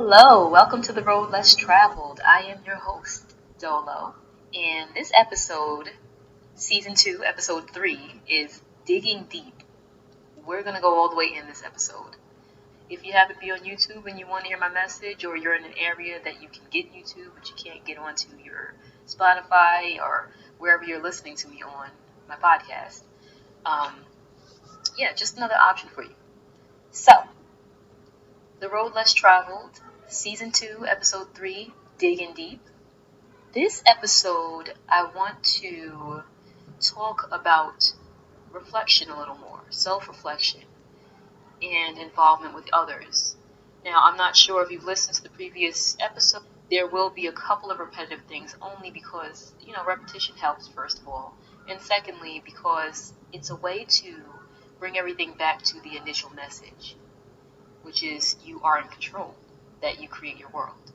Hello, welcome to the Road Less Traveled. I am your host, Dolo, and this episode, Season 2, Episode 3, is Digging Deep. We're going to go all the way in this episode. If you happen to be on YouTube and you want to hear my message, or you're in an area that you can get YouTube but you can't get onto your Spotify or wherever you're listening to me on my podcast, just another option for you. So, The Road Less Traveled, Season 2, Episode 3, Digging Deep. This episode, I want to talk about reflection a little more, self-reflection, and involvement with others. Now, I'm not sure if you've listened to the previous episode. There will be a couple of repetitive things, only because, repetition helps, first of all. And secondly, because it's a way to bring everything back to the initial message, which is you are in control, that you create your world,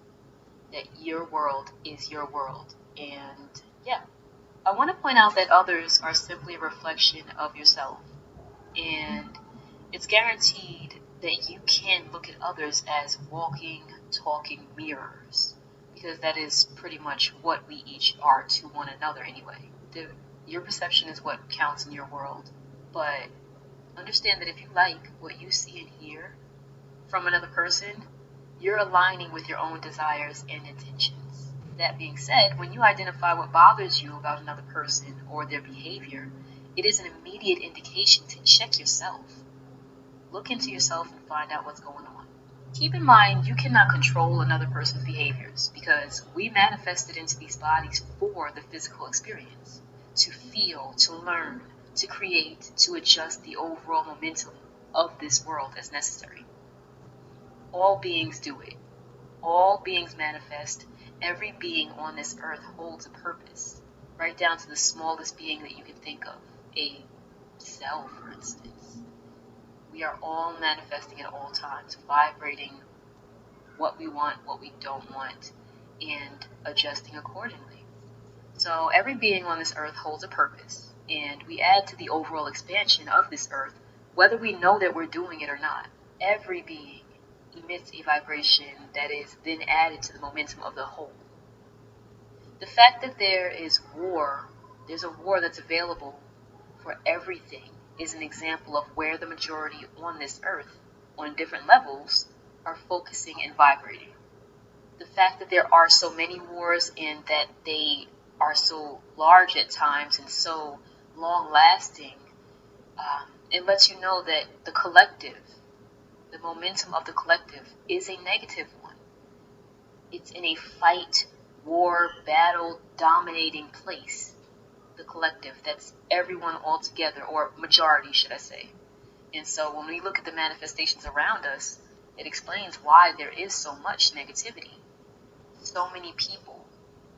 that your world is your world. And I want to point out that others are simply a reflection of yourself, and it's guaranteed that you can't look at others as walking, talking mirrors, because that is pretty much what we each are to one another anyway. Your perception is what counts in your world, but understand that if you like what you see and hear from another person, you're aligning with your own desires and intentions. That being said, when you identify what bothers you about another person or their behavior, it is an immediate indication to check yourself. Look into yourself and find out what's going on. Keep in mind, you cannot control another person's behaviors because we manifested into these bodies for the physical experience, to feel, to learn, to create, to adjust the overall momentum of this world as necessary. All beings do it. All beings manifest. Every being on this earth holds a purpose, right down to the smallest being that you can think of, a cell, for instance. We are all manifesting at all times, vibrating what we want, what we don't want, and adjusting accordingly. So every being on this earth holds a purpose, and we add to the overall expansion of this earth, whether we know that we're doing it or not. Every being emits a vibration that is then added to the momentum of the whole. The fact that there's a war that's available for everything, is an example of where the majority on this earth, on different levels, are focusing and vibrating. The fact that there are so many wars and that they are so large at times and so long-lasting, it lets you know that the collective, the momentum of the collective, is a negative one. It's in a fight, war, battle, dominating place. The collective, that's everyone all together, or majority, should I say. And so when we look at the manifestations around us, it explains why there is so much negativity. So many people,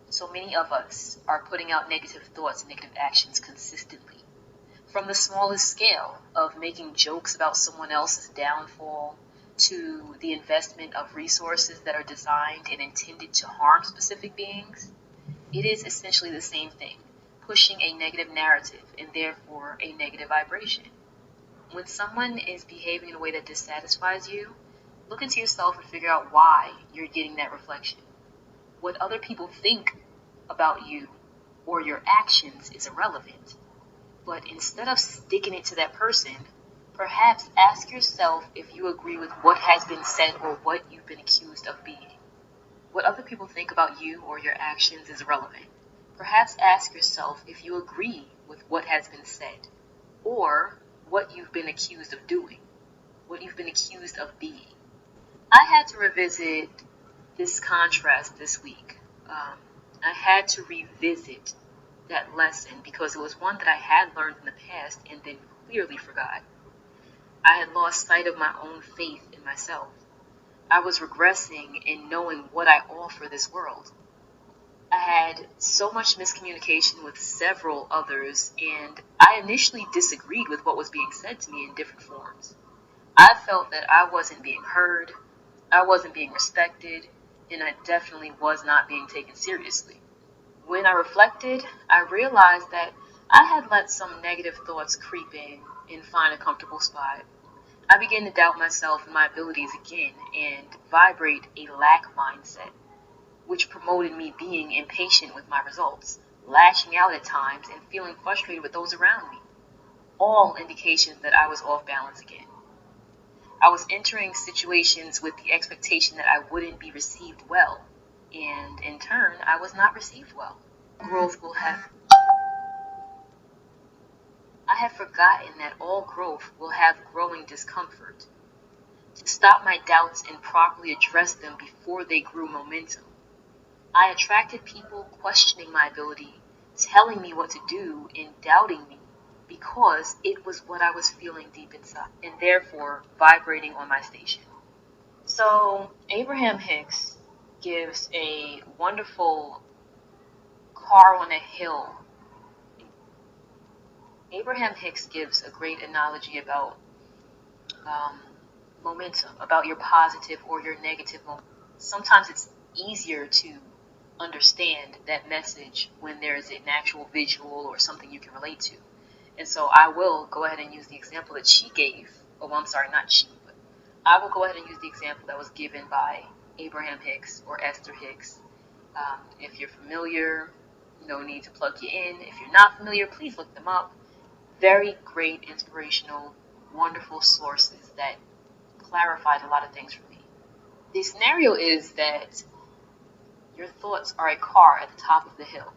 so many of us are putting out negative thoughts and negative actions consistently. From the smallest scale of making jokes about someone else's downfall, to the investment of resources that are designed and intended to harm specific beings, it is essentially the same thing, pushing a negative narrative and therefore a negative vibration. When someone is behaving in a way that dissatisfies you, look into yourself and figure out why you're getting that reflection. What other people think about you or your actions is irrelevant. But instead of sticking it to that person, perhaps ask yourself if you agree with what has been said or what you've been accused of being. What other people think about you or your actions is irrelevant. Perhaps ask yourself if you agree with what has been said, or what you've been accused of doing, what you've been accused of being. I had to revisit this contrast this week. I had to revisit that lesson because it was one that I had learned in the past and then clearly forgot. I had lost sight of my own faith in myself. I was regressing in knowing what I offer this world. I had so much miscommunication with several others, and I initially disagreed with what was being said to me in different forms. I felt that I wasn't being heard, I wasn't being respected, and I definitely was not being taken seriously. When I reflected, I realized that I had let some negative thoughts creep in and find a comfortable spot. I began to doubt myself and my abilities again and vibrate a lack mindset, which promoted me being impatient with my results, lashing out at times, and feeling frustrated with those around me. All indications that I was off balance again. I was entering situations with the expectation that I wouldn't be received well, and in turn, I was not received well. Growth will have. I had forgotten that all growth will have growing discomfort. To stop my doubts and properly address them before they grew momentum, I attracted people questioning my ability, telling me what to do, and doubting me because it was what I was feeling deep inside and therefore vibrating on my station. So, Abraham Hicks gives a wonderful car on a hill. Abraham Hicks gives a great analogy about um, momentum, about your positive or your negative momentum. Sometimes it's easier to understand that message when there is an actual visual or something you can relate to. And so I will go ahead and use the example that she gave. Oh, I'm sorry, not she, but I will go ahead and use the example that was given by Abraham Hicks or Esther Hicks. If you're familiar, no need to plug you in. If you're not familiar, please look them up. Very great, inspirational, wonderful sources that clarified a lot of things for me. The scenario is that your thoughts are a car at the top of the hill.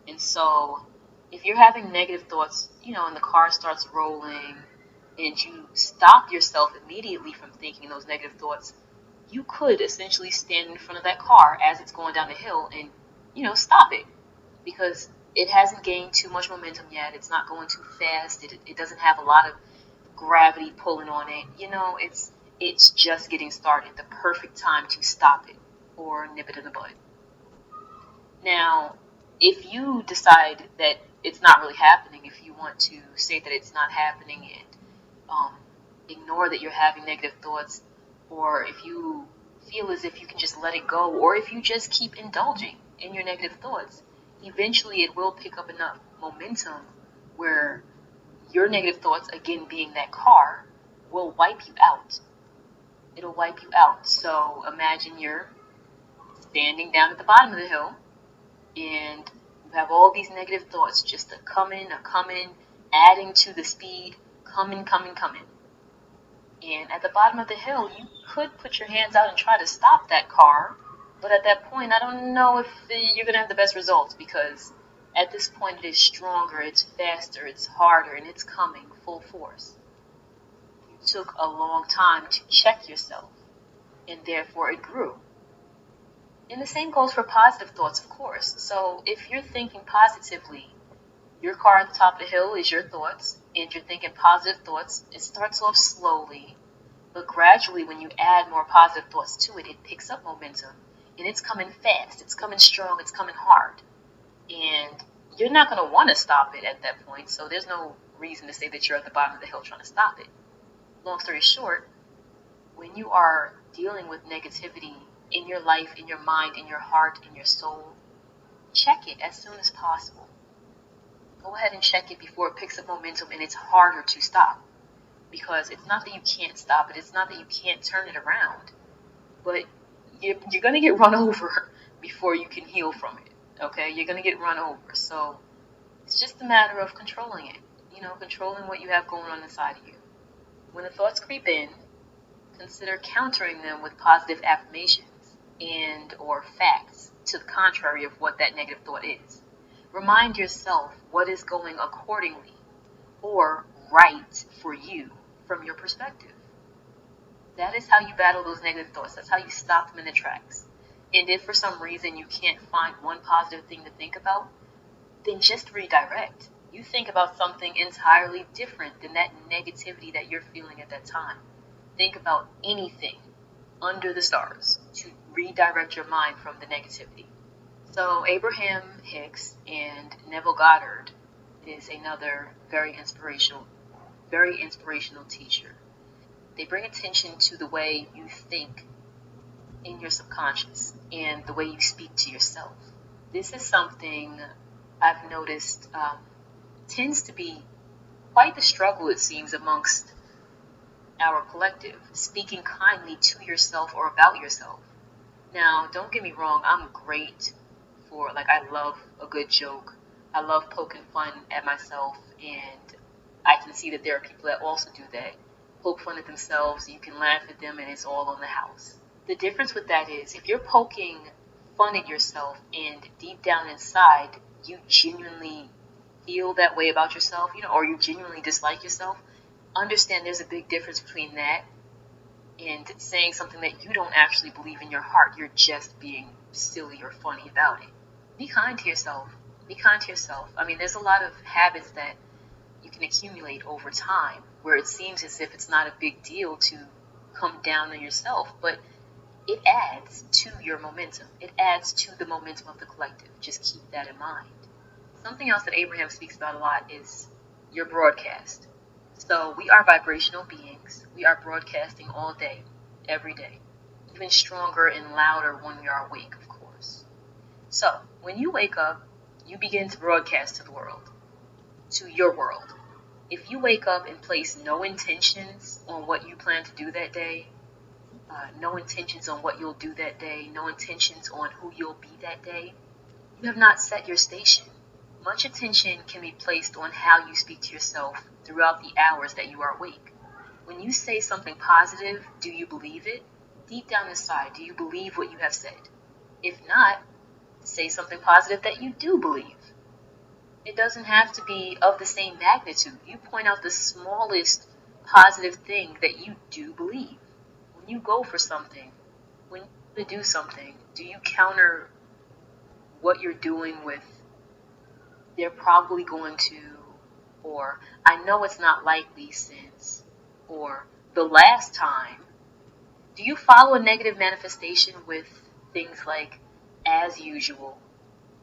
And so if you're having negative thoughts, and the car starts rolling and you stop yourself immediately from thinking those negative thoughts, you could essentially stand in front of that car as it's going down the hill and, stop it because it hasn't gained too much momentum yet. It's not going too fast. It doesn't have a lot of gravity pulling on it. It's just getting started. The perfect time to stop it or nip it in the bud. Now, if you decide that it's not really happening, if you want to say that it's not happening and ignore that you're having negative thoughts, or if you feel as if you can just let it go, or if you just keep indulging in your negative thoughts, eventually it will pick up enough momentum where your negative thoughts, again being that car, will wipe you out. It'll wipe you out. So imagine you're standing down at the bottom of the hill and you have all these negative thoughts just a coming, adding to the speed, coming. And at the bottom of the hill, you could put your hands out and try to stop that car, but at that point, I don't know if you're going to have the best results because at this point it is stronger, it's faster, it's harder, and it's coming full force. You took a long time to check yourself, and therefore it grew. And the same goes for positive thoughts, of course. So if you're thinking positively, your car at the top of the hill is your thoughts, and you're thinking positive thoughts. It starts off slowly, but gradually when you add more positive thoughts to it, it picks up momentum, and it's coming fast, it's coming strong, it's coming hard. And you're not going to want to stop it at that point, so there's no reason to say that you're at the bottom of the hill trying to stop it. Long story short, when you are dealing with negativity in your life, in your mind, in your heart, in your soul, check it as soon as possible. Go ahead and check it before it picks up momentum and it's harder to stop. Because it's not that you can't stop it, it's not that you can't turn it around, but you're going to get run over before you can heal from it, okay? You're going to get run over, so it's just a matter of controlling it, controlling what you have going on inside of you. When the thoughts creep in, consider countering them with positive affirmations and or facts to the contrary of what that negative thought is. Remind yourself what is going accordingly or right for you from your perspective. That is how you battle those negative thoughts. That's how you stop them in their tracks. And if for some reason you can't find one positive thing to think about, then just redirect. You think about something entirely different than that negativity that you're feeling at that time. Think about anything under the stars to redirect your mind from the negativity. So Abraham Hicks and Neville Goddard is another very inspirational teacher. They bring attention to the way you think in your subconscious and the way you speak to yourself. This is something I've noticed tends to be quite the struggle, it seems, amongst our collective, speaking kindly to yourself or about yourself. Now, don't get me wrong, I'm great for, like, I love a good joke. I love poking fun at myself, and I can see that there are people that also do that. Poke fun at themselves, you can laugh at them, and it's all on the house. The difference with that is if you're poking fun at yourself and deep down inside you genuinely feel that way about yourself, or you genuinely dislike yourself, understand there's a big difference between that and saying something that you don't actually believe in your heart. You're just being silly or funny about it. Be kind to yourself. Be kind to yourself. I mean, there's a lot of habits that you can accumulate over time where it seems as if it's not a big deal to come down on yourself, but it adds to your momentum. It adds to the momentum of the collective. Just keep that in mind. Something else that Abraham speaks about a lot is your broadcast. So we are vibrational beings. We are broadcasting all day, every day. Even stronger and louder when we are awake, of course. So when you wake up, you begin to broadcast to the world, to your world. If you wake up and place no intentions on what you plan to do that day, no intentions on what you'll do that day, no intentions on who you'll be that day, you have not set your station. Much attention can be placed on how you speak to yourself throughout the hours that you are awake. When you say something positive, do you believe it? Deep down inside, do you believe what you have said? If not, say something positive that you do believe. It doesn't have to be of the same magnitude. You point out the smallest positive thing that you do believe. When you go for something, when you do something, do you counter what you're doing with they're probably going to, or I know it's not likely since, or the last time? Do you follow a negative manifestation with things like as usual,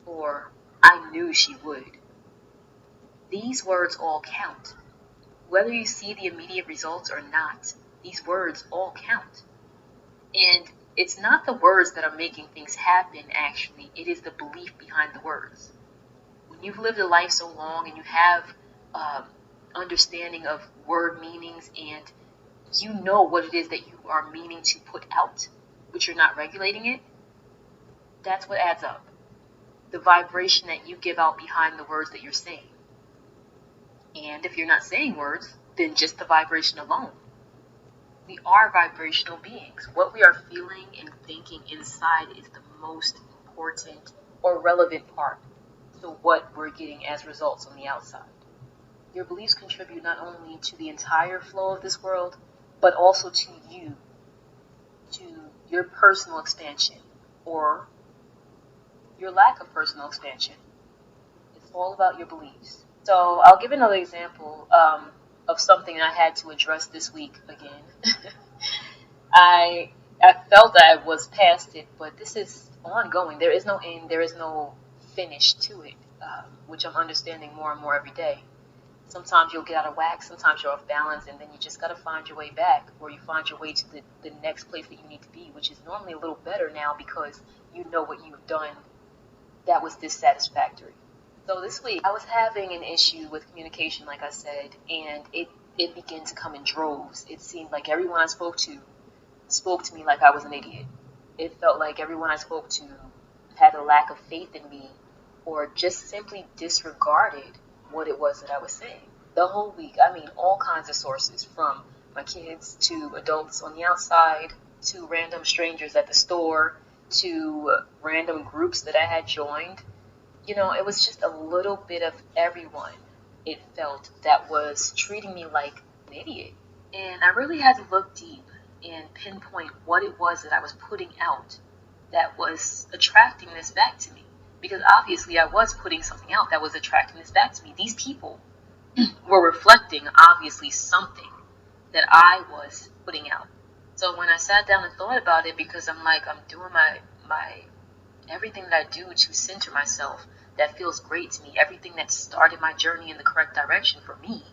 or I knew she would? These words all count. Whether you see the immediate results or not, these words all count. And it's not the words that are making things happen, actually. It is the belief behind the words. When you've lived a life so long and you have understanding of word meanings and you know what it is that you are meaning to put out, but you're not regulating it, that's what adds up. The vibration that you give out behind the words that you're saying. And if you're not saying words, then just the vibration alone. We are vibrational beings. What we are feeling and thinking inside is the most important or relevant part to what we're getting as results on the outside. Your beliefs contribute not only to the entire flow of this world, but also to you, to your personal expansion, or your lack of personal expansion. It's all about your beliefs. So I'll give another example of something I had to address this week again. I felt I was past it, but this is ongoing. There is no end. There is no finish to it, which I'm understanding more and more every day. Sometimes you'll get out of whack, sometimes you're off balance, and then you just got to find your way back, or you find your way to the next place that you need to be, which is normally a little better now because you know what you've done that was dissatisfactory. So this week, I was having an issue with communication, like I said, and it began to come in droves. It seemed like everyone I spoke to me like I was an idiot. It felt like everyone I spoke to had a lack of faith in me, or just simply disregarded what it was that I was saying. The whole week, I mean, all kinds of sources, from my kids to adults on the outside to random strangers at the store to random groups that I had joined. It was just a little bit of everyone, it felt, that was treating me like an idiot. And I really had to look deep and pinpoint what it was that I was putting out that was attracting this back to me. Because obviously I was putting something out that was attracting this back to me. These people were reflecting, obviously, something that I was putting out. So when I sat down and thought about it, because I'm doing my everything that I do to center myself that feels great to me, everything that started my journey in the correct direction for me,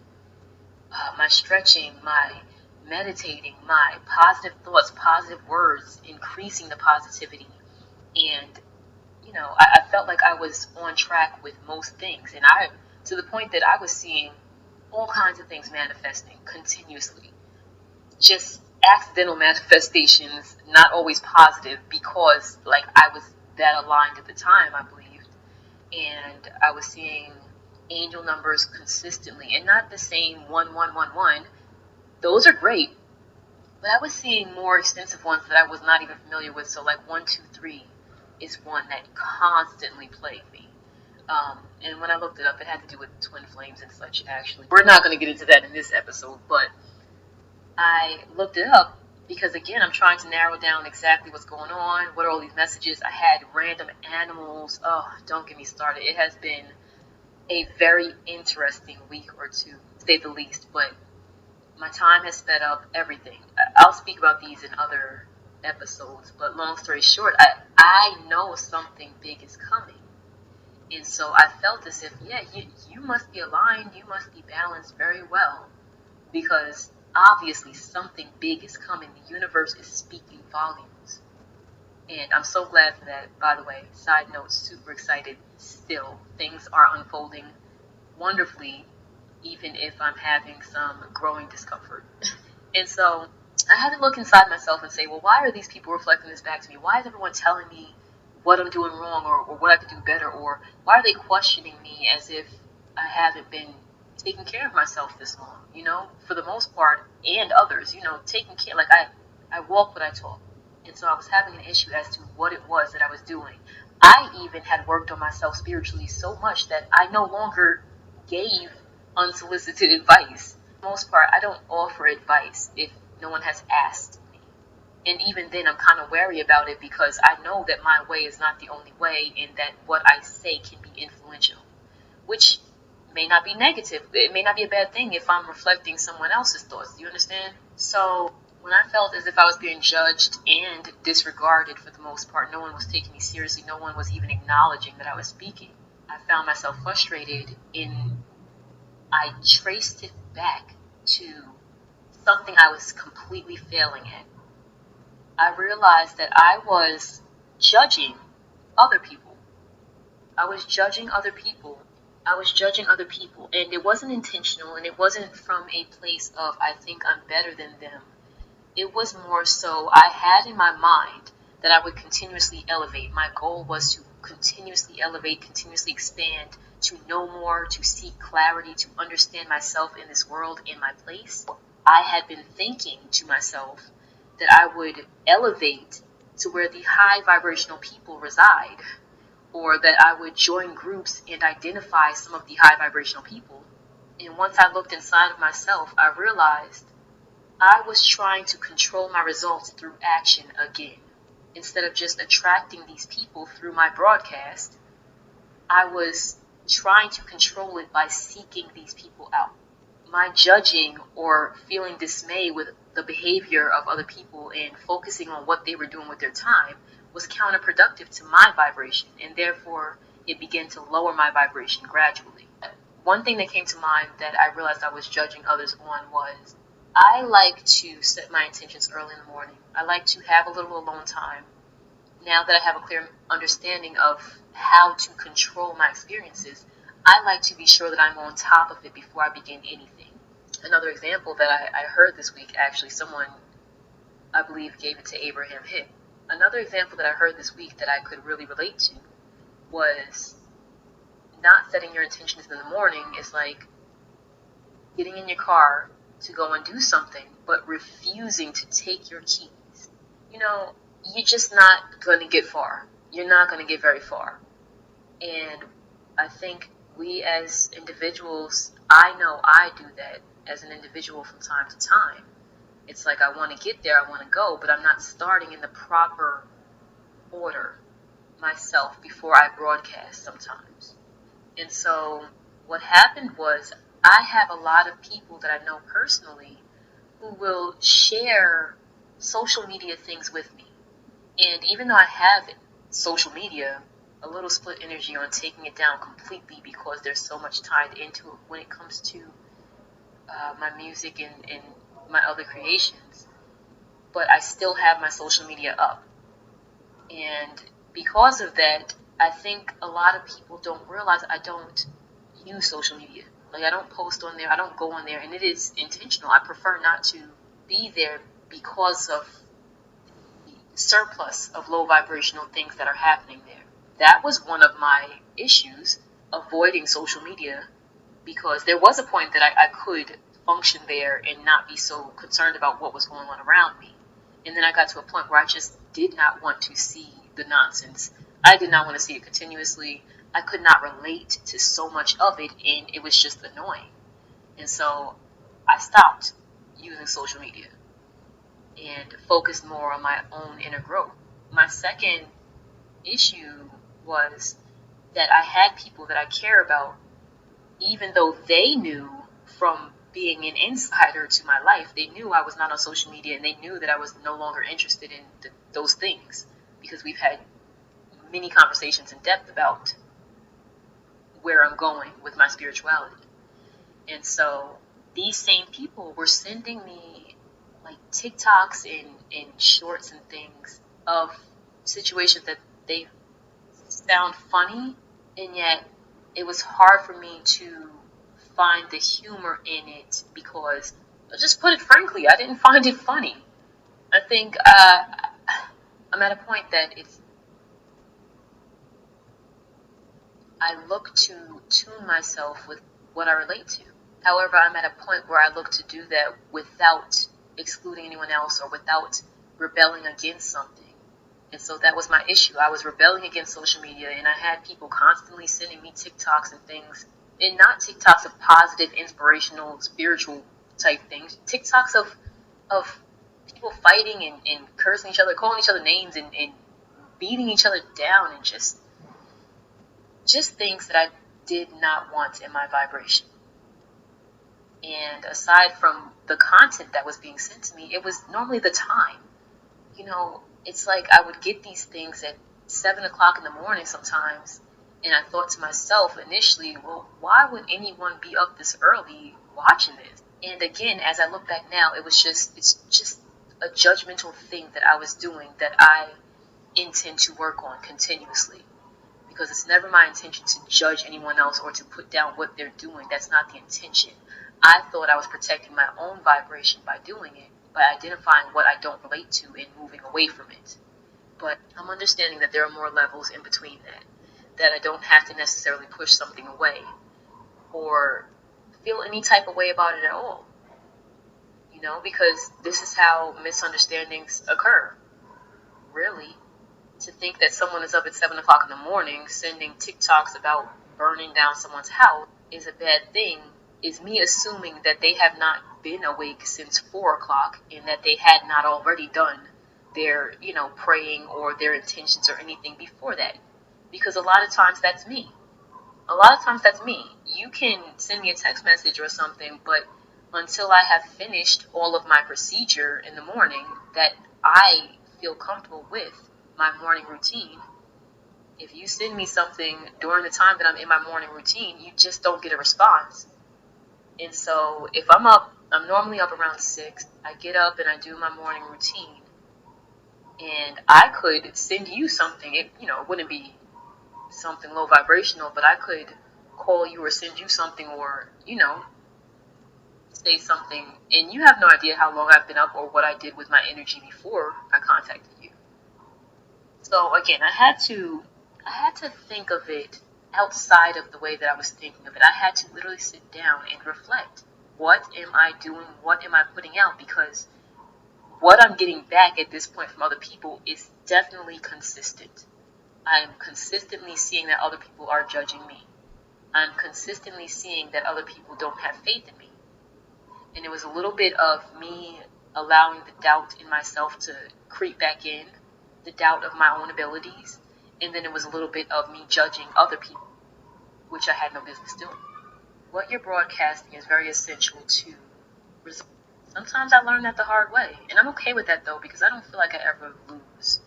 my stretching, my meditating, my positive thoughts, positive words, increasing the positivity, and I felt like I was on track with most things, and to the point that I was seeing all kinds of things manifesting continuously. just accidental manifestations, not always positive, because like I was that aligned at the time, I believed, and I was seeing angel numbers consistently, and not the same 1111. Those are great, but I was seeing more extensive ones that I was not even familiar with. So like 123 is one that constantly plagued me. And when I looked it up, it had to do with twin flames and such. Actually, we're not going to get into that in this episode, but I looked it up because, again, I'm trying to narrow down exactly what's going on. What are all these messages? I had random animals. Oh, don't get me started. It has been a very interesting week or two, to say the least. But my time has sped up everything. I'll speak about these in other episodes. But long story short, I know something big is coming. And so I felt as if, yeah, you must be aligned. You must be balanced very well. Because obviously something big is coming. The universe is speaking volumes. And I'm so glad for that, by the way. Side note, super excited still. Things are unfolding wonderfully, even if I'm having some growing discomfort. And so I had to look inside myself and say, well, why are these people reflecting this back to me? Why is everyone telling me what I'm doing wrong, or what I could do better? Or why are they questioning me as if I haven't been taking care of myself this long, for the most part, and others, taking care. Like I walk what I talk. And so I was having an issue as to what it was that I was doing. I even had worked on myself spiritually so much that I no longer gave unsolicited advice. For the most part, I don't offer advice if no one has asked me. And even then, I'm kind of wary about it because I know that my way is not the only way, and that what I say can be influential, which may not be negative. It may not be a bad thing if I'm reflecting someone else's thoughts. Do you understand? So when I felt as if I was being judged and disregarded for the most part, no one was taking me seriously, no one was even acknowledging that I was speaking, I found myself frustrated, and I traced it back to something I was completely failing at. I realized that I was judging other people. I was judging other people. And it wasn't intentional, and it wasn't from a place of, I think I'm better than them. It was more so, I had in my mind that I would continuously elevate. My goal was to continuously elevate, continuously expand, to know more, to seek clarity, to understand myself in this world, in my place. I had been thinking to myself that I would elevate to where the high vibrational people reside, or that I would join groups and identify some of the high vibrational people. And once I looked inside of myself, I realized I was trying to control my results through action again. Instead of just attracting these people through my broadcast, I was trying to control it by seeking these people out. My judging or feeling dismay with the behavior of other people and focusing on what they were doing with their time was counterproductive to my vibration, and therefore it began to lower my vibration gradually. One thing that came to mind that I realized I was judging others on was, I like to set my intentions early in the morning. I like to have a little alone time. Now that I have a clear understanding of how to control my experiences, I like to be sure that I'm on top of it before I begin anything. Another example that I heard this week, actually, someone, I believe, gave it to Abraham Hicks. Another example that I heard this week that I could really relate to was not setting your intentions in the morning is like getting in your car to go and do something, but refusing to take your keys. You're just not going to get far. You're not going to get very far. And I think we as individuals, I know I do that as an individual from time to time. It's like I want to get there, I want to go, but I'm not starting in the proper order myself before I broadcast sometimes. And so what happened was, I have a lot of people that I know personally who will share social media things with me. And even though I have social media, a little split energy on taking it down completely because there's so much tied into it when it comes to my music and my other creations. But I still have my social media up. And because of that, I think a lot of people don't realize I don't use social media. Like, I don't post on there, I don't go on there, and it is intentional. I prefer not to be there because of the surplus of low vibrational things that are happening there. That was one of my issues, avoiding social media, because there was a point that I could function there and not be so concerned about what was going on around me. And then I got to a point where I just did not want to see the nonsense. I did not want to see it continuously. I could not relate to so much of it, and it was just annoying. And so I stopped using social media and focused more on my own inner growth. My second issue was that I had people that I care about, even though they knew from being an insider to my life, they knew I was not on social media, and they knew that I was no longer interested in those things, because we've had many conversations in depth about where I'm going with my spirituality. And so these same people were sending me like TikToks and shorts and things of situations that they found funny, and yet it was hard for me to find the humor in it, because, I'll just put it frankly, I didn't find it funny. I think I'm at a point that I look to tune myself with what I relate to. However, I'm at a point where I look to do that without excluding anyone else or without rebelling against something. And so that was my issue. I was rebelling against social media, and I had people constantly sending me TikToks and things, and not TikToks of positive, inspirational, spiritual type things. TikToks of people fighting and cursing each other, calling each other names, and beating each other down, and just things that I did not want in my vibration. And aside from the content that was being sent to me, it was normally the time. It's like I would get these things at 7 o'clock in the morning sometimes, and I thought to myself initially, well, why would anyone be up this early watching this? And again, as I look back now, it's just a judgmental thing that I was doing that I intend to work on continuously. Because it's never my intention to judge anyone else or to put down what they're doing. That's not the intention. I thought I was protecting my own vibration by doing it, by identifying what I don't relate to and moving away from it. But I'm understanding that there are more levels in between that I don't have to necessarily push something away or feel any type of way about it at all. Because this is how misunderstandings occur. Really. To think that someone is up at 7 o'clock in the morning sending TikToks about burning down someone's house is a bad thing is me assuming that they have not been awake since 4 o'clock and that they had not already done their, praying or their intentions or anything before that. Because a lot of times that's me. You can send me a text message or something, but until I have finished all of my procedure in the morning that I feel comfortable with, my morning routine, if you send me something during the time that I'm in my morning routine, you just don't get a response. And so if I'm normally up around 6, I get up and I do my morning routine, and I could send you something. It wouldn't be something low vibrational, but I could call you or send you something, or say something, and you have no idea how long I've been up or what I did with my energy before I contacted you. So again, I had to think of it outside of the way that I was thinking of it. I had to literally sit down and reflect. What am I doing? What am I putting out? Because what I'm getting back at this point from other people is definitely consistent. I'm consistently seeing that other people are judging me. I'm consistently seeing that other people don't have faith in me. And it was a little bit of me allowing the doubt in myself to creep back in, the doubt of my own abilities, and then it was a little bit of me judging other people, which I had no business doing. What you're broadcasting is very essential to results. Sometimes I learned that the hard way, and I'm okay with that though, because I don't feel like I ever lose.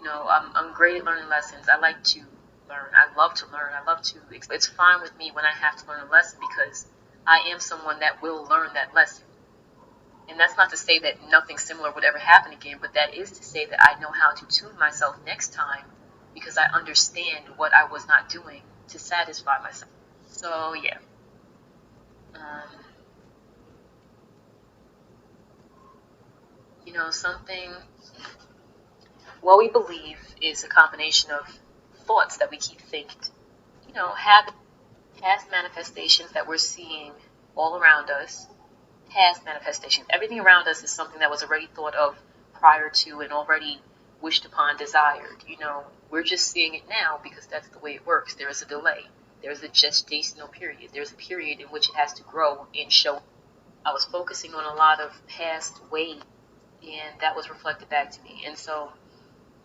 I'm great at learning lessons. I like to learn. I love to learn. I love to. It's fine with me when I have to learn a lesson, because I am someone that will learn that lesson. And that's not to say that nothing similar would ever happen again, but that is to say that I know how to tune myself next time, because I understand what I was not doing to satisfy myself. So yeah. Something, what we believe is a combination of thoughts that we keep thinking. Habits, past manifestations that we're seeing all around us, past manifestations. Everything around us is something that was already thought of prior to and already wished upon, desired. We're just seeing it now because that's the way it works. There is a delay. There's a gestational period. There's a period in which it has to grow and show. I was focusing on a lot of past ways, and that was reflected back to me. And so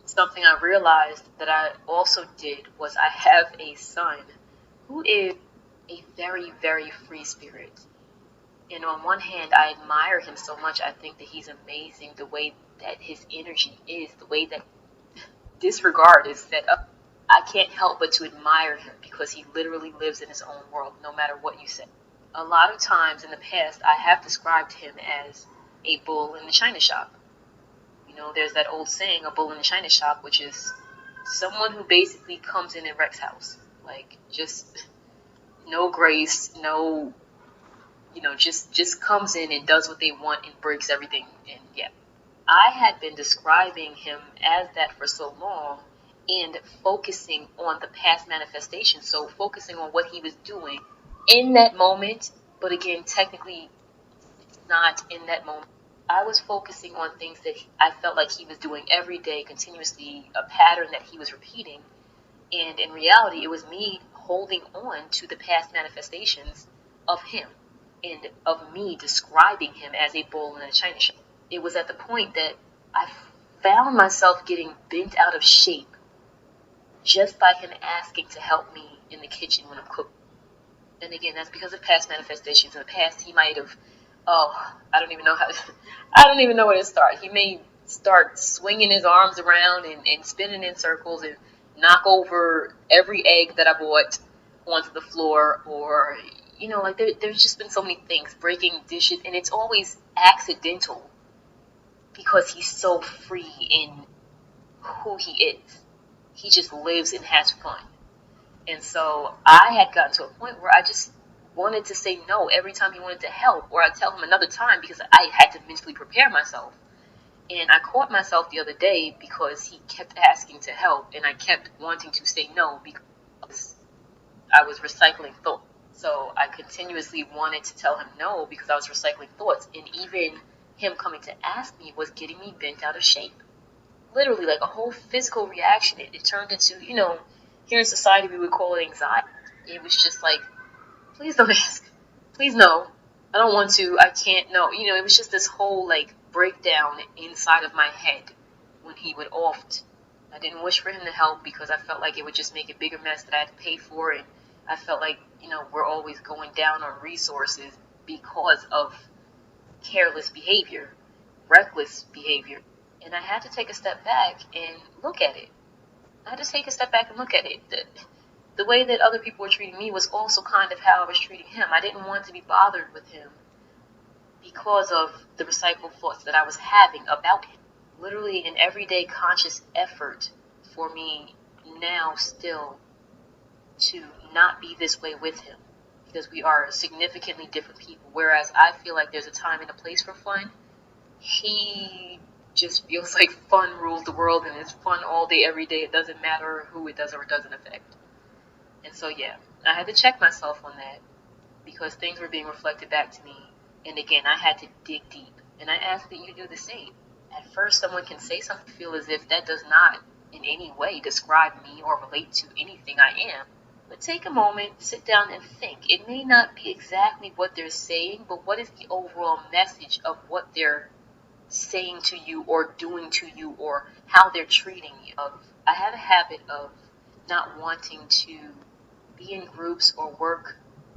something I realized that I also did was I have a son who is a very, very free spirit. And on one hand, I admire him so much. I think that he's amazing, the way that his energy is, the way that disregard is set up. I can't help but to admire him because he literally lives in his own world, no matter what you say. A lot of times in the past, I have described him as a bull in the china shop. There's that old saying, a bull in the china shop, which is someone who basically comes in and wrecks house. Like, just no grace, no, just comes in and does what they want and breaks everything. And yeah, I had been describing him as that for so long and focusing on the past manifestation. So focusing on what he was doing in that moment, but again, technically not in that moment. I was focusing on things that I felt like he was doing every day, continuously, a pattern that he was repeating. And in reality, it was me holding on to the past manifestations of him and of me describing him as a bull in a china shop. It was at the point that I found myself getting bent out of shape just by him asking to help me in the kitchen when I'm cooking. And again, that's because of past manifestations. In the past, he might have, I don't even know I don't even know where to start. He may start swinging his arms around and spinning in circles and knock over every egg that I bought onto the floor, or, like there's just been so many things, breaking dishes, and it's always accidental because he's so free in who he is. He just lives and has fun. And so I had gotten to a point where I just wanted to say no every time he wanted to help, or I'd tell him another time because I had to mentally prepare myself. And I caught myself the other day because he kept asking to help, and I kept wanting to say no because I was recycling thoughts. So I continuously wanted to tell him no because I was recycling thoughts, and even him coming to ask me was getting me bent out of shape. Literally, like a whole physical reaction. It turned into, here in society we would call it anxiety. It was just like, please don't ask. Please no. I don't want to. I can't. No. It was just this whole like breakdown inside of my head when he would oft. I didn't wish for him to help because I felt like it would just make a bigger mess that I had to pay for, and I felt like, we're always going down on resources because of careless behavior, reckless behavior. And I had to take a step back and look at it. I had to take a step back and look at it. The way that other people were treating me was also kind of how I was treating him. I didn't want to be bothered with him because of the recycled thoughts that I was having about him. Literally an everyday conscious effort for me now still to not be this way with him, because we are significantly different people. Whereas I feel like there's a time and a place for fun, he just feels like fun rules the world and it's fun all day, every day. It doesn't matter who it does or it doesn't affect. And so, yeah, I had to check myself on that because things were being reflected back to me. And again, I had to dig deep. And I ask that you do the same. At first, someone can say something, feel as if that does not in any way describe me or relate to anything I am. But take a moment, sit down and think. It may not be exactly what they're saying, but what is the overall message of what they're saying to you or doing to you or how they're treating you? I have a habit of not wanting to be in groups or work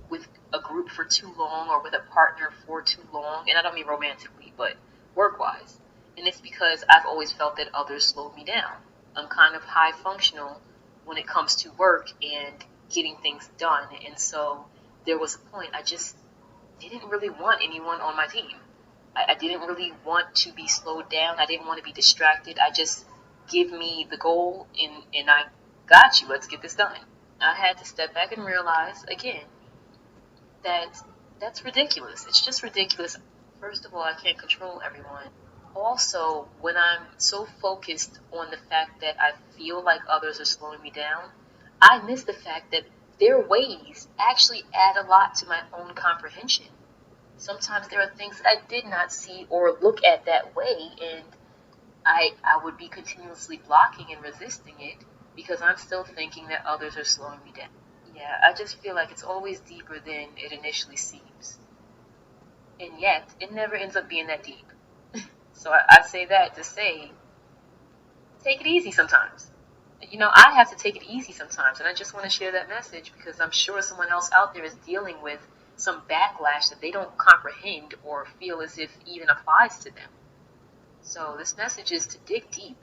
with a group for too long or with a partner for too long. And I don't mean romantically, but work-wise. And it's because I've always felt that others slowed me down. I'm kind of high functional when it comes to work and getting things done. And so there was a point I just didn't really want anyone on my team. I didn't really want to be slowed down. I didn't want to be distracted. I just give me the goal and I got you. Let's get this done. I had to step back and realize again that that's ridiculous. It's just ridiculous. First of all, I can't control everyone. Also, when I'm so focused on the fact that I feel like others are slowing me down, I miss the fact that their ways actually add a lot to my own comprehension. Sometimes there are things that I did not see or look at that way, and I would be continuously blocking and resisting it because I'm still thinking that others are slowing me down. Yeah, I just feel like it's always deeper than it initially seems. And yet, it never ends up being that deep. So I say that to say, take it easy sometimes. I have to take it easy sometimes, and I just want to share that message because I'm sure someone else out there is dealing with some backlash that they don't comprehend or feel as if even applies to them. So this message is to dig deep.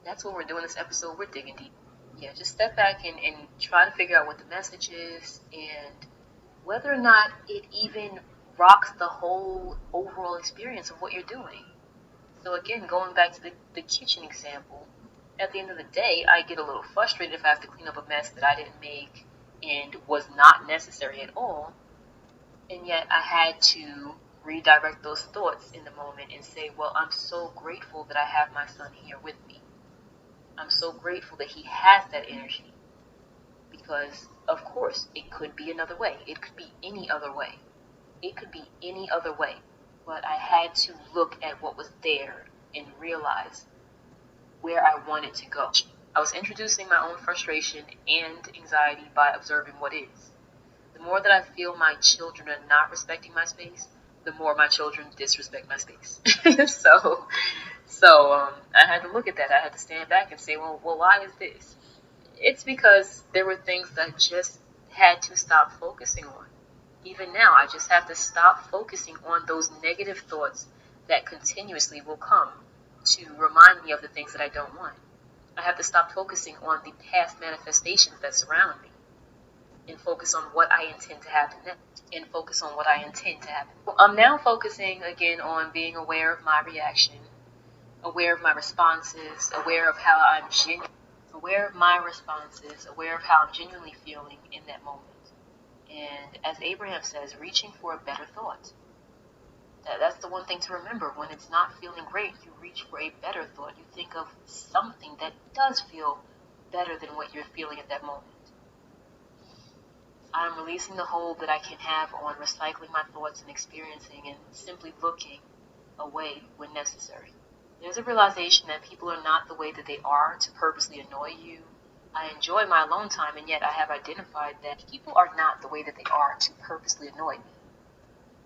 That's what we're doing this episode. We're digging deep. Yeah, just step back and try to figure out what the message is and whether or not it even rocks the whole overall experience of what you're doing. So again, going back to the kitchen example, at the end of the day, I get a little frustrated if I have to clean up a mess that I didn't make and was not necessary at all. And yet I had to redirect those thoughts in the moment and say, well, I'm so grateful that I have my son here with me. I'm so grateful that he has that energy because, of course, it could be another way. It could be any other way. It could be any other way. But I had to look at what was there and realize where I wanted to go. I was introducing my own frustration and anxiety by observing what is. The more that I feel my children are not respecting my space, the more my children disrespect my space. So I had to look at that. I had to stand back and say, well, why is this? It's because there were things that I just had to stop focusing on. Even now, I just have to stop focusing on those negative thoughts that continuously will come to remind me of the things that I don't want. I have to stop focusing on the past manifestations that surround me and focus on what I intend to happen next and focus on what I intend to happen. I'm now focusing again on being aware of my reaction, aware of my responses, aware of how I'm aware of my responses, aware of how I'm genuinely feeling in that moment. And as Abraham says, reaching for a better thought. That's the one thing to remember. When it's not feeling great, you reach for a better thought. You think of something that does feel better than what you're feeling at that moment. I'm releasing the hold that I can have on recycling my thoughts and experiencing and simply looking away when necessary. There's a realization that people are not the way that they are to purposely annoy you. I enjoy my alone time, and yet I have identified that people are not the way that they are to purposely annoy me.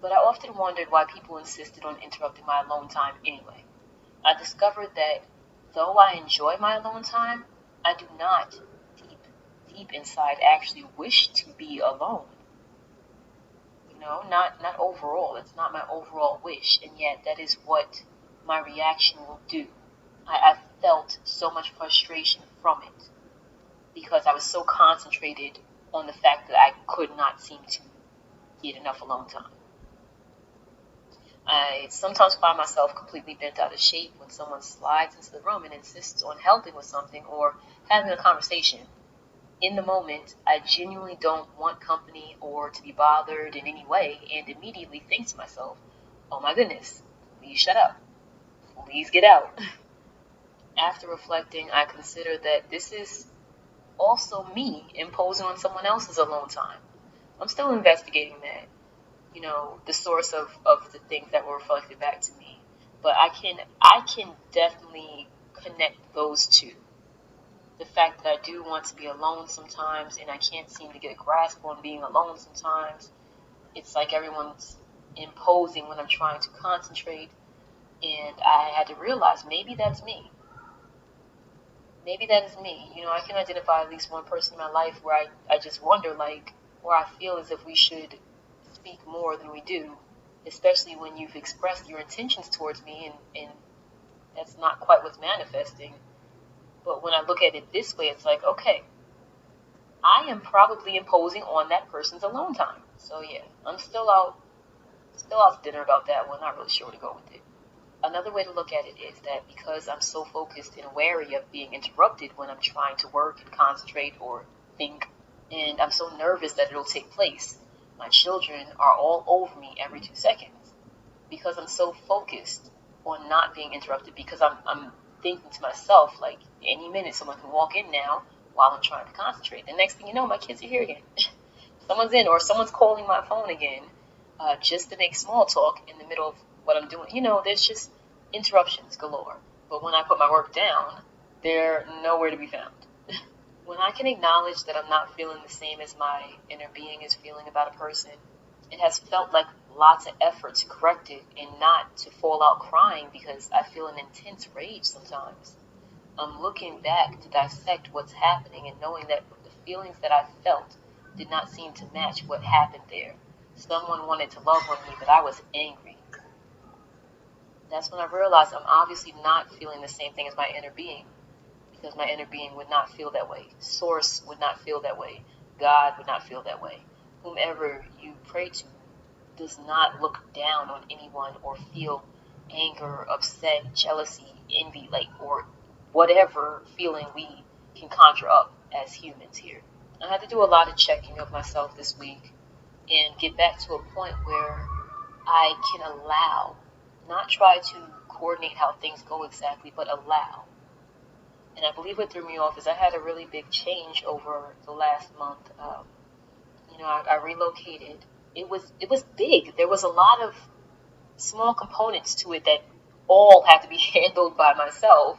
But I often wondered why people insisted on interrupting my alone time anyway. I discovered that though I enjoy my alone time, I do not deep inside actually wish to be alone. Not overall. It's not my overall wish, and yet that is what my reaction will do. I felt so much frustration from it because I was so concentrated on the fact that I could not seem to get enough alone time. I sometimes find myself completely bent out of shape when someone slides into the room and insists on helping with something or having a conversation. In the moment, I genuinely don't want company or to be bothered in any way and immediately think to myself, oh my goodness, please shut up. Please get out. After reflecting, I consider that this is also me imposing on someone else's alone time. I'm still investigating that, the source of the things that were reflected back to me. But I can definitely connect those two. The fact that I do want to be alone sometimes and I can't seem to get a grasp on being alone sometimes. It's like everyone's imposing when I'm trying to concentrate, and I had to realize maybe that's me. Maybe that is me. I can identify at least one person in my life where I just wonder, where I feel as if we should speak more than we do, especially when you've expressed your intentions towards me and that's not quite what's manifesting. But when I look at it this way, it's like, okay, I am probably imposing on that person's alone time. So yeah, I'm still out to dinner about that one. Not really sure where to go with it. Another way to look at it is that because I'm so focused and wary of being interrupted when I'm trying to work and concentrate or think, and I'm so nervous that it'll take place, my children are all over me every 2 seconds because I'm so focused on not being interrupted because I'm thinking to myself, like, any minute someone can walk in now while I'm trying to concentrate. The next thing you know, my kids are here again. Someone's in, or someone's calling my phone again, just to make small talk in the middle of what I'm doing. There's just interruptions galore. But when I put my work down, they're nowhere to be found. When I can acknowledge that I'm not feeling the same as my inner being is feeling about a person, it has felt like lots of effort to correct it and not to fall out crying because I feel an intense rage sometimes. I'm looking back to dissect what's happening and knowing that the feelings that I felt did not seem to match what happened there. Someone wanted to love on me, but I was angry. That's when I realized I'm obviously not feeling the same thing as my inner being, because my inner being would not feel that way. Source would not feel that way. God would not feel that way. Whomever you pray to does not look down on anyone or feel anger, upset, jealousy, envy, or whatever feeling we can conjure up as humans here. I had to do a lot of checking of myself this week and get back to a point where I can allow, not try to coordinate how things go exactly, but allow. And I believe what threw me off is I had a really big change over the last month. I relocated. It was big. There was a lot of small components to it that all had to be handled by myself.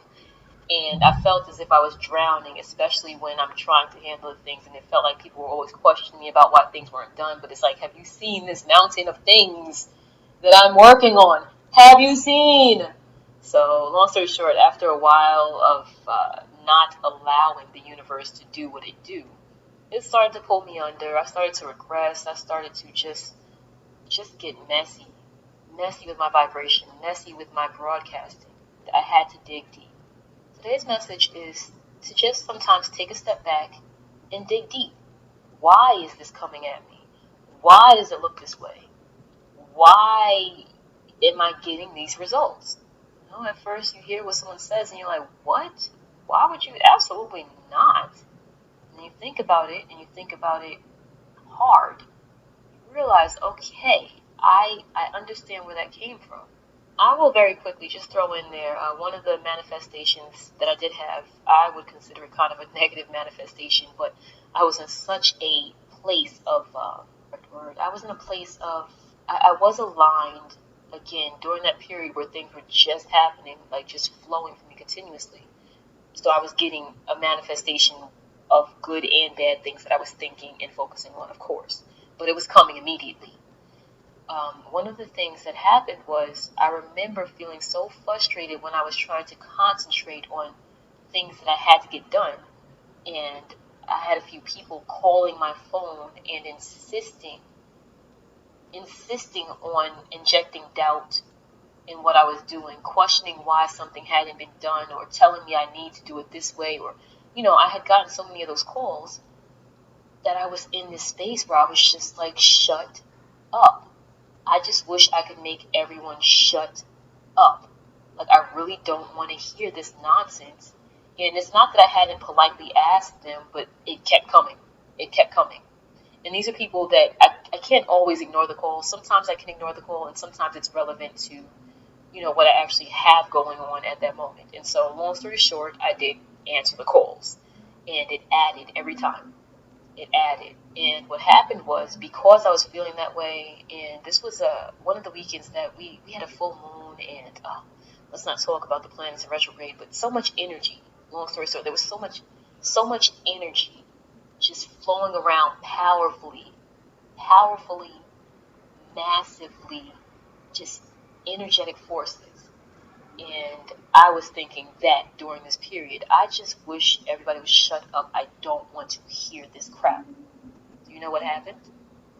And I felt as if I was drowning, especially when I'm trying to handle things. And it felt like people were always questioning me about why things weren't done. But it's like, have you seen this mountain of things that I'm working on? Have you seen? So, long story short, after a while of not allowing the universe to do what it do, it started to pull me under. I started to regress. I started to just get messy with my vibration, messy with my broadcasting. I had to dig deep. Today's message is to just sometimes take a step back and dig deep. Why is this coming at me? Why does it look this way? Why am I getting these results? At first you hear what someone says and you're like, what? Why would you? Absolutely not. And you think about it and you think about it hard. You realize, okay, I understand where that came from. I will very quickly just throw in there one of the manifestations that I did have. I would consider it kind of a negative manifestation, but I was in such a place of, I was in a place of, I was aligned again during that period where things were just happening, like just flowing for me continuously. So I was getting a manifestation of good and bad things that I was thinking and focusing on, of course, but it was coming immediately. One of the things that happened was I remember feeling so frustrated when I was trying to concentrate on things that I had to get done. And I had a few people calling my phone and insisting on injecting doubt in what I was doing, questioning why something hadn't been done or telling me I need to do it this way. Or, I had gotten so many of those calls that I was in this space where I was just like, shut up. I just wish I could make everyone shut up. Like, I really don't want to hear this nonsense. And it's not that I hadn't politely asked them, but it kept coming. It kept coming. And these are people that I can't always ignore the call. Sometimes I can ignore the call, and sometimes it's relevant to, what I actually have going on at that moment. And so, long story short, I did answer the calls. And it added every time. It added. And what happened was, because I was feeling that way, and this was one of the weekends that we had a full moon, and let's not talk about the planets in retrograde, but so much energy. Long story short, there was so much energy just flowing around powerfully, massively, just energetic forces. And I was thinking that during this period, I just wish everybody would shut up. I don't want to hear this crap. Do you know what happened?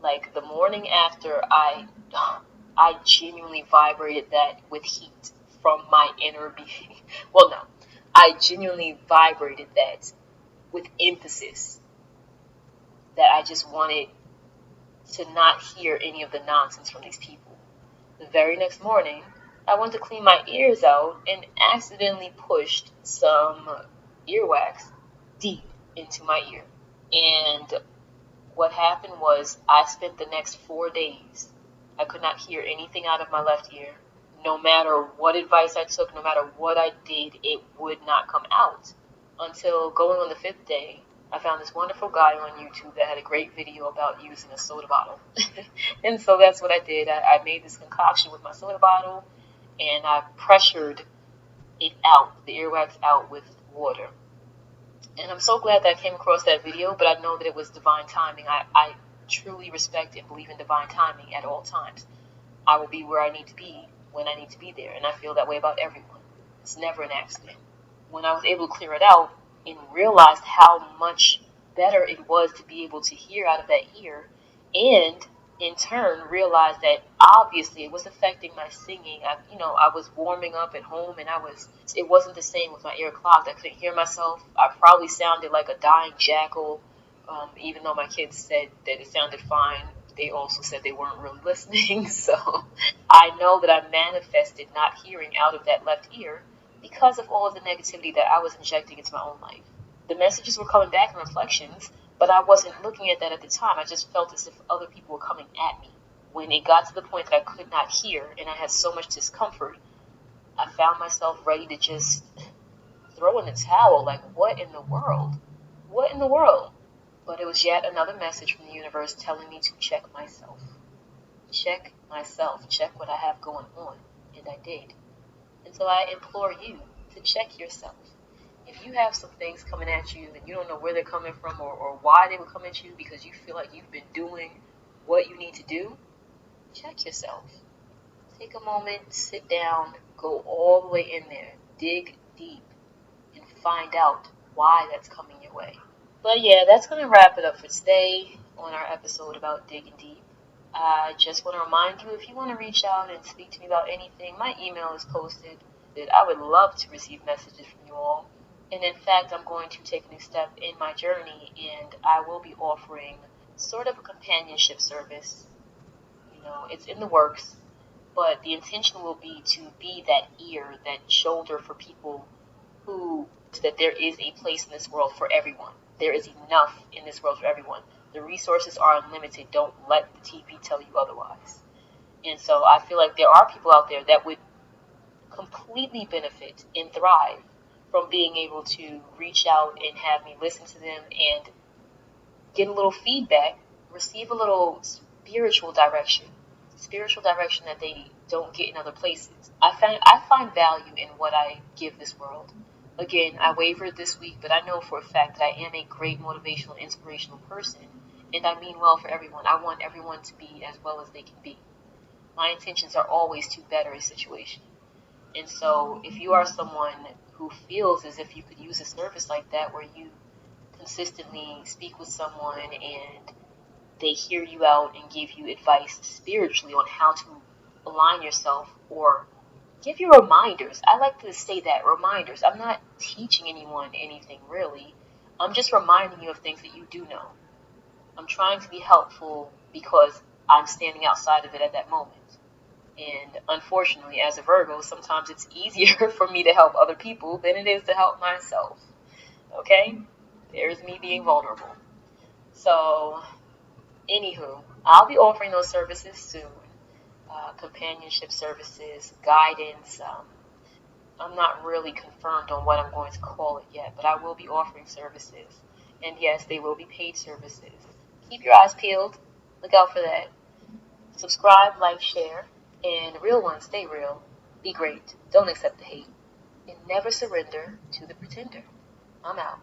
Like, the morning after, I genuinely vibrated that with heat from my inner being. Well, no, I genuinely vibrated that with emphasis, that I just wanted to not hear any of the nonsense from these people. The very next morning, I went to clean my ears out and accidentally pushed some earwax deep into my ear. And what happened was, I spent the next 4 days, I could not hear anything out of my left ear, no matter what advice I took, no matter what I did, it would not come out. Until going on the 5th day, I found this wonderful guy on YouTube that had a great video about using a soda bottle. And so that's what I did. I made this concoction with my soda bottle, and I pressured it out, the earwax out with water. And I'm so glad that I came across that video, but I know that it was divine timing. I truly respect and believe in divine timing at all times. I will be where I need to be when I need to be there, and I feel that way about everyone. It's never an accident. When I was able to clear it out and realized how much better it was to be able to hear out of that ear, and in turn realized that obviously it was affecting my singing. I was warming up at home, and it wasn't the same with my ear clogged. I couldn't hear myself. I probably sounded like a dying jackal, even though my kids said that it sounded fine. They also said they weren't really listening. So I know that I manifested not hearing out of that left ear because of all of the negativity that I was injecting into my own life. The messages were coming back in reflections, but I wasn't looking at that at the time. I just felt as if other people were coming at me. When it got to the point that I could not hear and I had so much discomfort, I found myself ready to just throw in the towel. Like, what in the world? What in the world? But it was yet another message from the universe telling me to check myself. Check myself. Check what I have going on. And I did. And so I implore you to check yourself. If you have some things coming at you and you don't know where they're coming from or why they would come at you because you feel like you've been doing what you need to do, check yourself. Take a moment, sit down, go all the way in there, dig deep, and find out why that's coming your way. But yeah, that's going to wrap it up for today on our episode about digging deep. I just want to remind you, if you want to reach out and speak to me about anything, my email is posted. I would love to receive messages from you all. And in fact, I'm going to take a new step in my journey, and I will be offering sort of a companionship service. It's in the works, but the intention will be to be that ear, that shoulder for people that there is a place in this world for everyone. There is enough in this world for everyone. The resources are unlimited. Don't let the TV tell you otherwise. And so I feel like there are people out there that would completely benefit and thrive from being able to reach out and have me listen to them and get a little feedback, receive a little spiritual direction that they don't get in other places. I find value in what I give this world. Again, I wavered this week, but I know for a fact that I am a great motivational, inspirational person, and I mean well for everyone. I want everyone to be as well as they can be. My intentions are always to better a situation. And so if you are someone who feels as if you could use a service like that where you consistently speak with someone and they hear you out and give you advice spiritually on how to align yourself or give you reminders. I like to say that, reminders. I'm not teaching anyone anything really. I'm just reminding you of things that you do know. I'm trying to be helpful because I'm standing outside of it at that moment. And unfortunately, as a Virgo, sometimes it's easier for me to help other people than it is to help myself. Okay? There's me being vulnerable. So, anywho, I'll be offering those services soon. Companionship services, guidance. I'm not really confirmed on what I'm going to call it yet, but I will be offering services. And yes, they will be paid services. Keep your eyes peeled. Look out for that. Subscribe, like, share. And real ones, stay real. Be great. Don't accept the hate. And never surrender to the pretender. I'm out.